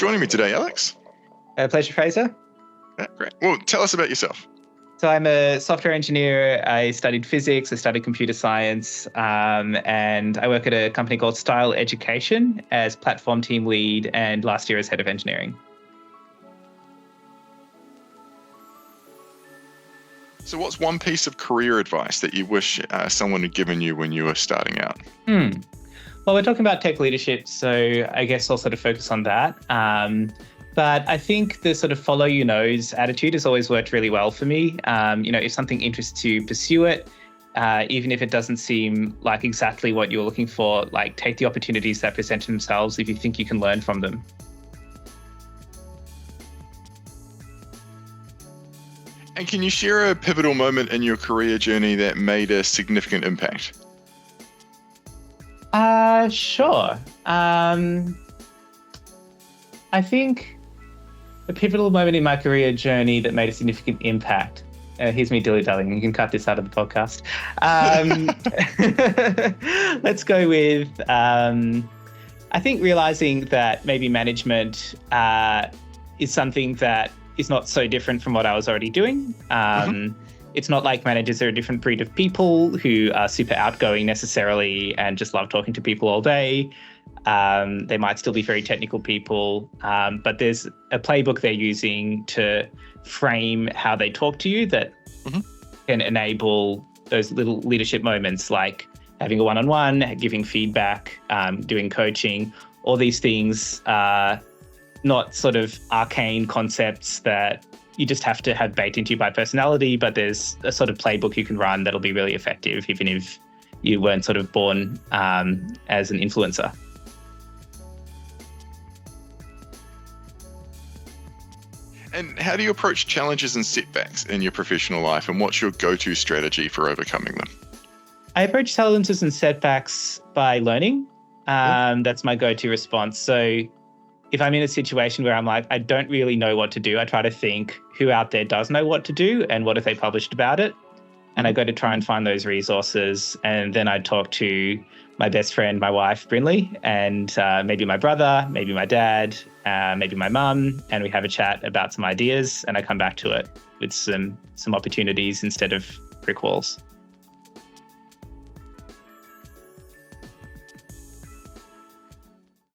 joining me today, Alex. Pleasure, Fraser. Great. Well, tell us about yourself. So I'm a software engineer. I studied physics, I studied computer science, and I work at a company called Stile Education as platform team lead and last year as head of engineering. So what's one piece of career advice that you wish someone had given you when you were starting out? Well, we're talking about tech leadership, so I guess I'll sort of focus on that. But I think the sort of follow your nose attitude has always worked really well for me. If something interests you, pursue it. Even if it doesn't seem like exactly what you're looking for, like take the opportunities that present themselves if you think you can learn from them. And can you share a pivotal moment in your career journey that made a significant impact? Sure. I think a pivotal moment in my career journey that made a significant impact. Here's me dilly-dallying. You can cut this out of the podcast. Let's go with, I think realizing that maybe management is something that is not so different from what I was already doing. It's not like managers are a different breed of people who are super outgoing necessarily and just love talking to people all day. They might still be very technical people, but there's a playbook they're using to frame how they talk to you that can enable those little leadership moments like having a one-on-one, giving feedback, doing coaching. All these things are not sort of arcane concepts that you just have to have baked into you by personality, but there's a sort of playbook you can run that'll be really effective even if you weren't sort of born as an influencer. And how do you approach challenges and setbacks in your professional life, and what's your go-to strategy for overcoming them? I approach challenges and setbacks by learning. That's my go-to response. So if I'm in a situation where I'm like, I don't really know what to do, I try to think who out there does know what to do and what have they published about it. And I go to try and find those resources. And then I talk to my best friend, my wife, Brinley, and maybe my brother, maybe my dad, maybe my mum, and we have a chat about some ideas and I come back to it with some opportunities instead of brick walls.